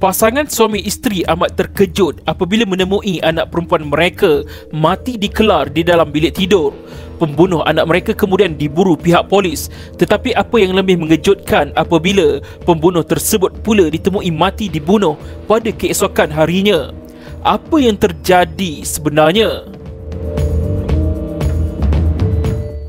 Pasangan suami isteri amat terkejut apabila menemui anak perempuan mereka mati dikelar di dalam bilik tidur. Pembunuh anak mereka kemudian diburu pihak polis. Tetapi apa yang lebih mengejutkan apabila pembunuh tersebut pula ditemui mati dibunuh pada keesokan harinya. Apa yang terjadi sebenarnya?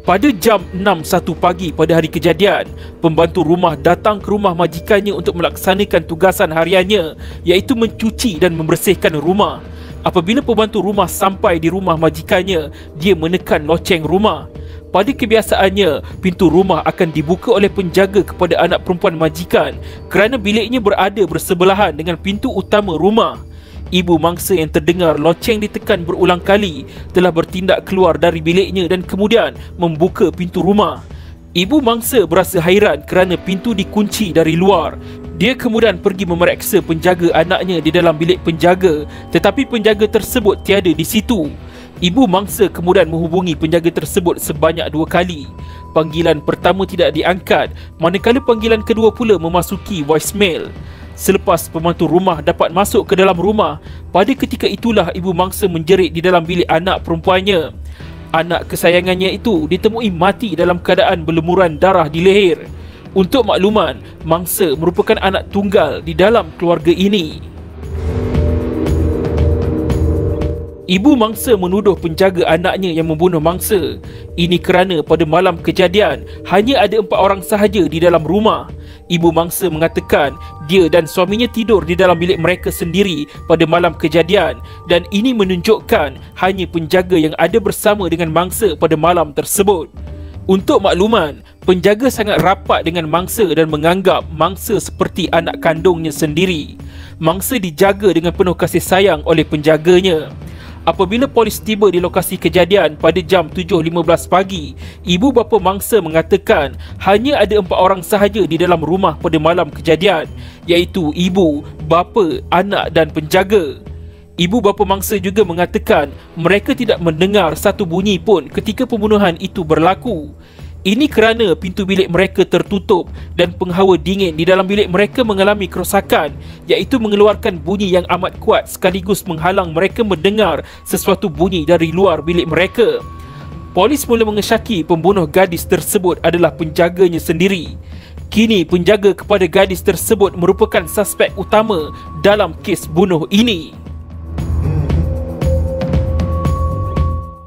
Pada jam 6.01 pagi pada hari kejadian, pembantu rumah datang ke rumah majikannya untuk melaksanakan tugasan hariannya, iaitu mencuci dan membersihkan rumah. Apabila pembantu rumah sampai di rumah majikannya, dia menekan loceng rumah. Pada kebiasaannya, pintu rumah akan dibuka oleh penjaga kepada anak perempuan majikan kerana biliknya berada bersebelahan dengan pintu utama rumah. Ibu mangsa yang terdengar loceng ditekan berulang kali telah bertindak keluar dari biliknya dan kemudian membuka pintu rumah. Ibu mangsa berasa hairan kerana pintu dikunci dari luar. Dia kemudian pergi memeriksa penjaga anaknya di dalam bilik penjaga, tetapi penjaga tersebut tiada di situ. Ibu mangsa kemudian menghubungi penjaga tersebut sebanyak 2 kali. Panggilan pertama tidak diangkat, manakala panggilan kedua pula memasuki voicemail. Selepas pembantu rumah dapat masuk ke dalam rumah, pada ketika itulah ibu mangsa menjerit di dalam bilik anak perempuannya. Anak kesayangannya itu ditemui mati dalam keadaan berlumuran darah di leher. Untuk makluman, mangsa merupakan anak tunggal di dalam keluarga ini. Ibu mangsa menuduh penjaga anaknya yang membunuh mangsa. Ini kerana pada malam kejadian hanya ada 4 orang sahaja di dalam rumah. Ibu mangsa mengatakan dia dan suaminya tidur di dalam bilik mereka sendiri pada malam kejadian, dan ini menunjukkan hanya penjaga yang ada bersama dengan mangsa pada malam tersebut. Untuk makluman, penjaga sangat rapat dengan mangsa dan menganggap mangsa seperti anak kandungnya sendiri. Mangsa dijaga dengan penuh kasih sayang oleh penjaganya. Apabila polis tiba di lokasi kejadian pada jam 7.15 pagi, ibu bapa mangsa mengatakan hanya ada 4 orang sahaja di dalam rumah pada malam kejadian, iaitu ibu, bapa, anak dan penjaga. Ibu bapa mangsa juga mengatakan mereka tidak mendengar satu bunyi pun ketika pembunuhan itu berlaku. Ini kerana pintu bilik mereka tertutup dan penghawa dingin di dalam bilik mereka mengalami kerosakan, iaitu mengeluarkan bunyi yang amat kuat sekaligus menghalang mereka mendengar sesuatu bunyi dari luar bilik mereka. Polis mula mengesyaki pembunuh gadis tersebut adalah penjaganya sendiri. Kini penjaga kepada gadis tersebut merupakan suspek utama dalam kes bunuh ini.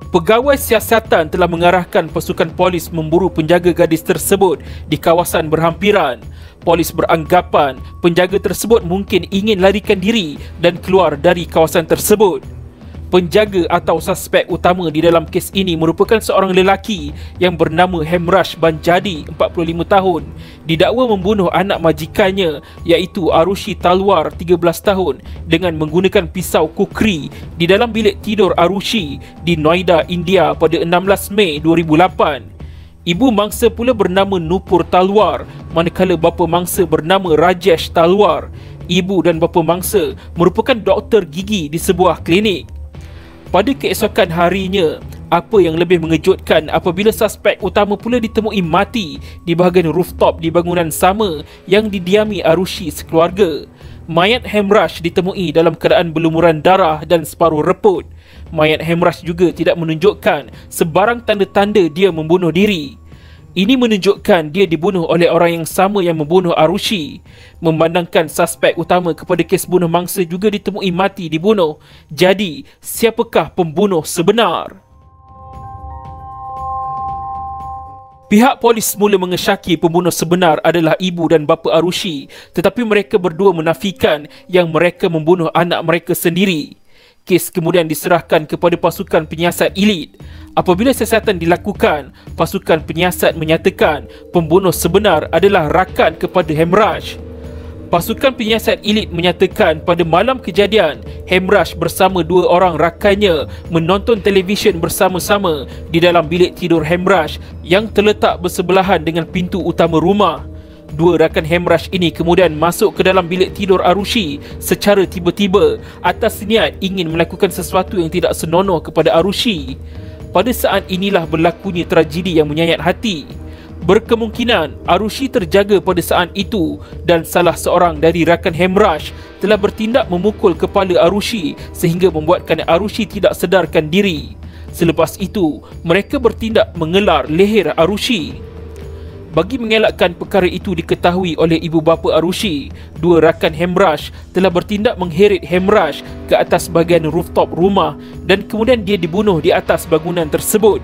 Pegawai siasatan telah mengarahkan pasukan polis memburu penjaga gadis tersebut di kawasan berhampiran. Polis beranggapan penjaga tersebut mungkin ingin larikan diri dan keluar dari kawasan tersebut. Penjaga atau suspek utama di dalam kes ini merupakan seorang lelaki yang bernama Hemraj Banjadi, 45 tahun, didakwa membunuh anak majikannya iaitu Arushi Talwar, 13 tahun, dengan menggunakan pisau kukri di dalam bilik tidur Arushi di Noida, India pada 16 Mei 2008. Ibu mangsa pula bernama Nupur Talwar, manakala bapa mangsa bernama Rajesh Talwar. Ibu dan bapa mangsa merupakan doktor gigi di sebuah klinik. Pada keesokan harinya, apa yang lebih mengejutkan apabila suspek utama pula ditemui mati di bahagian rooftop di bangunan sama yang didiami Arushi sekeluarga. Mayat Hemraj ditemui dalam keadaan berlumuran darah dan separuh reput. Mayat Hemraj juga tidak menunjukkan sebarang tanda-tanda dia membunuh diri. Ini menunjukkan dia dibunuh oleh orang yang sama yang membunuh Arushi. Memandangkan suspek utama kepada kes bunuh mangsa juga ditemui mati dibunuh. Jadi, siapakah pembunuh sebenar? Pihak polis mula mengesyaki pembunuh sebenar adalah ibu dan bapa Arushi, tetapi mereka berdua menafikan yang mereka membunuh anak mereka sendiri. Kes kemudian diserahkan kepada pasukan penyiasat elit. Apabila siasatan dilakukan, pasukan penyiasat menyatakan pembunuh sebenar adalah rakan kepada Hemraj. Pasukan penyiasat elit menyatakan pada malam kejadian, Hemraj bersama 2 orang rakannya menonton televisyen bersama-sama di dalam bilik tidur Hemraj yang terletak bersebelahan dengan pintu utama rumah. 2 rakan Hemraj ini kemudian masuk ke dalam bilik tidur Arushi secara tiba-tiba atas niat ingin melakukan sesuatu yang tidak senonoh kepada Arushi. Pada saat inilah berlakunya tragedi yang menyayat hati. Berkemungkinan Arushi terjaga pada saat itu dan salah seorang dari rakan Hemraj telah bertindak memukul kepala Arushi sehingga membuatkan Arushi tidak sedarkan diri. Selepas itu, mereka bertindak mengelar leher Arushi. Bagi mengelakkan perkara itu diketahui oleh ibu bapa Arushi, dua rakan Hemraj telah bertindak mengheret Hemraj ke atas bahagian rooftop rumah dan kemudian dia dibunuh di atas bangunan tersebut.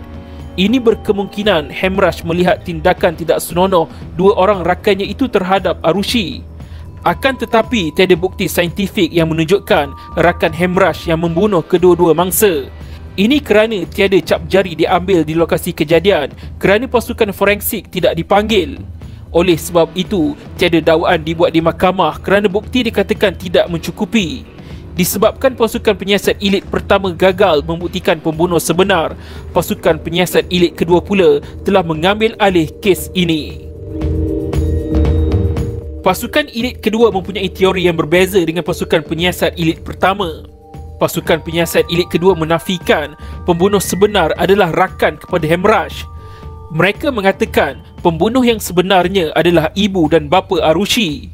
Ini berkemungkinan Hemraj melihat tindakan tidak senonoh dua orang rakannya itu terhadap Arushi. Akan tetapi tiada bukti saintifik yang menunjukkan rakan Hemraj yang membunuh kedua-dua mangsa. Ini kerana tiada cap jari diambil di lokasi kejadian kerana pasukan forensik tidak dipanggil. Oleh sebab itu, tiada dakwaan dibuat di mahkamah kerana bukti dikatakan tidak mencukupi. Disebabkan pasukan penyiasat elit pertama gagal membuktikan pembunuh sebenar, pasukan penyiasat elit kedua pula telah mengambil alih kes ini. Pasukan elit kedua mempunyai teori yang berbeza dengan pasukan penyiasat elit pertama. Pasukan penyiasat elit kedua menafikan pembunuh sebenar adalah rakan kepada Hemraj. Mereka mengatakan pembunuh yang sebenarnya adalah ibu dan bapa Arushi.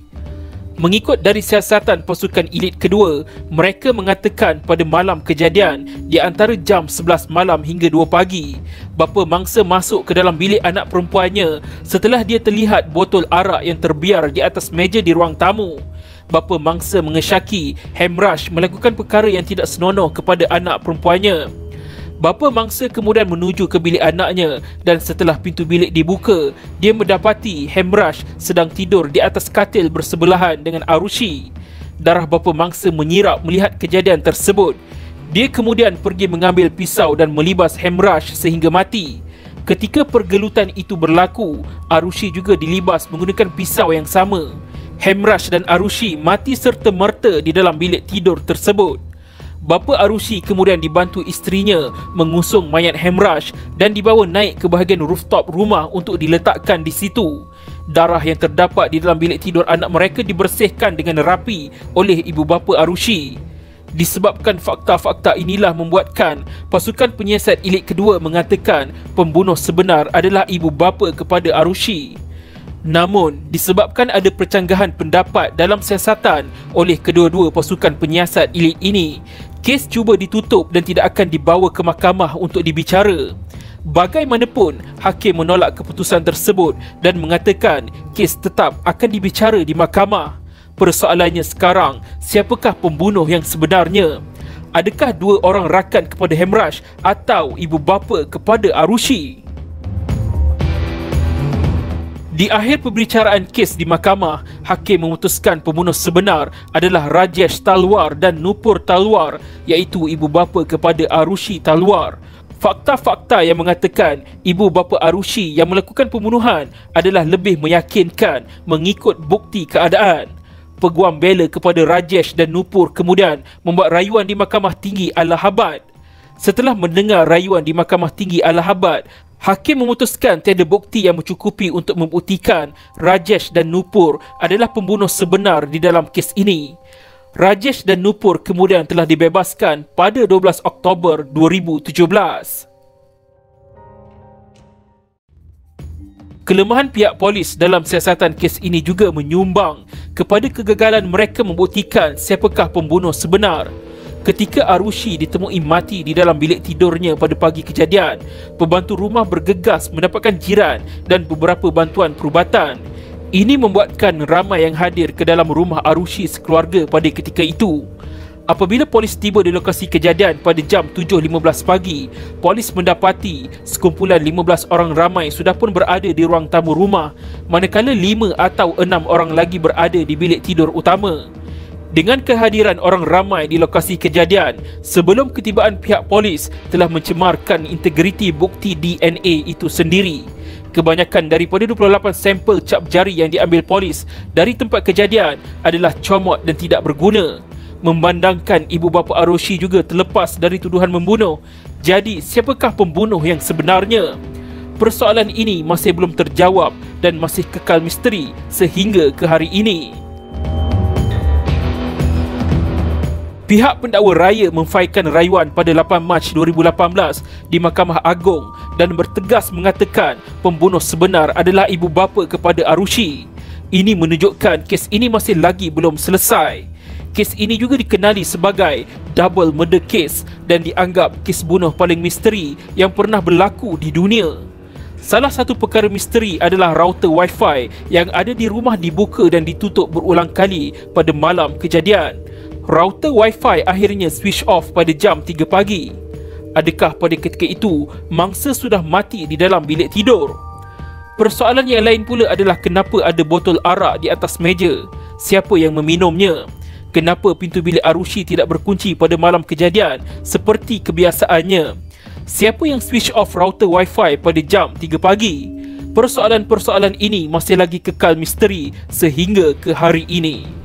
Mengikut dari siasatan pasukan elit kedua, mereka mengatakan pada malam kejadian di antara jam 11 malam hingga 2 pagi, bapa mangsa masuk ke dalam bilik anak perempuannya setelah dia terlihat botol arak yang terbiar di atas meja di ruang tamu. Bapa mangsa mengesyaki Hemraj melakukan perkara yang tidak senonoh kepada anak perempuannya. Bapa mangsa kemudian menuju ke bilik anaknya dan setelah pintu bilik dibuka, dia mendapati Hemraj sedang tidur di atas katil bersebelahan dengan Arushi. Darah bapa mangsa menyirap melihat kejadian tersebut. Dia kemudian pergi mengambil pisau dan melibas Hemraj sehingga mati. Ketika pergelutan itu berlaku, Arushi juga dilibas menggunakan pisau yang sama. Hemraj dan Arushi mati serta-merta di dalam bilik tidur tersebut. Bapa Arushi kemudian dibantu isterinya mengusung mayat Hemraj dan dibawa naik ke bahagian rooftop rumah untuk diletakkan di situ. Darah yang terdapat di dalam bilik tidur anak mereka dibersihkan dengan rapi oleh ibu bapa Arushi. Disebabkan fakta-fakta inilah membuatkan pasukan penyiasat elit kedua mengatakan pembunuh sebenar adalah ibu bapa kepada Arushi. Namun, disebabkan ada percanggahan pendapat dalam siasatan oleh kedua-dua pasukan penyiasat elit ini, kes cuba ditutup dan tidak akan dibawa ke mahkamah untuk dibicara. Bagaimanapun, hakim menolak keputusan tersebut dan mengatakan kes tetap akan dibicara di mahkamah. Persoalannya sekarang, siapakah pembunuh yang sebenarnya? Adakah dua orang rakan kepada Hemraj atau ibu bapa kepada Arushi? Di akhir pembicaraan kes di mahkamah, hakim memutuskan pembunuh sebenar adalah Rajesh Talwar dan Nupur Talwar, iaitu ibu bapa kepada Arushi Talwar. Fakta-fakta yang mengatakan ibu bapa Arushi yang melakukan pembunuhan adalah lebih meyakinkan mengikut bukti keadaan. Peguam bela kepada Rajesh dan Nupur kemudian membuat rayuan di Mahkamah Tinggi Allahabad. Setelah mendengar rayuan di Mahkamah Tinggi Allahabad, hakim memutuskan tiada bukti yang mencukupi untuk membuktikan Rajesh dan Nupur adalah pembunuh sebenar di dalam kes ini. Rajesh dan Nupur kemudian telah dibebaskan pada 12 Oktober 2017. Kelemahan pihak polis dalam siasatan kes ini juga menyumbang kepada kegagalan mereka membuktikan siapakah pembunuh sebenar. Ketika Arushi ditemui mati di dalam bilik tidurnya pada pagi kejadian, pembantu rumah bergegas mendapatkan jiran dan beberapa bantuan perubatan. Ini membuatkan ramai yang hadir ke dalam rumah Arushi sekeluarga pada ketika itu. Apabila polis tiba di lokasi kejadian pada jam 7.15 pagi, polis mendapati sekumpulan 15 orang ramai sudah pun berada di ruang tamu rumah, manakala 5 atau 6 orang lagi berada di bilik tidur utama. Dengan kehadiran orang ramai di lokasi kejadian, sebelum ketibaan pihak polis telah mencemarkan integriti bukti DNA itu sendiri. Kebanyakan daripada 28 sampel cap jari yang diambil polis dari tempat kejadian adalah comot dan tidak berguna. Memandangkan ibu bapa Arushi juga terlepas dari tuduhan membunuh, jadi siapakah pembunuh yang sebenarnya? Persoalan ini masih belum terjawab dan masih kekal misteri sehingga ke hari ini. Pihak pendakwa raya memfailkan rayuan pada 8 Mac 2018 di Mahkamah Agong dan bertegas mengatakan pembunuh sebenar adalah ibu bapa kepada Arushi. Ini menunjukkan kes ini masih lagi belum selesai. Kes ini juga dikenali sebagai double murder case dan dianggap kes bunuh paling misteri yang pernah berlaku di dunia. Salah satu perkara misteri adalah router Wi-Fi yang ada di rumah dibuka dan ditutup berulang kali pada malam kejadian. Router Wi-Fi akhirnya switch off pada jam 3 pagi. Adakah pada ketika itu mangsa sudah mati di dalam bilik tidur? Persoalan yang lain pula adalah kenapa ada botol arak di atas meja? Siapa yang meminumnya? Kenapa pintu bilik Arushi tidak berkunci pada malam kejadian seperti kebiasaannya? Siapa yang switch off router Wi-Fi pada jam 3 pagi? Persoalan-persoalan ini masih lagi kekal misteri sehingga ke hari ini.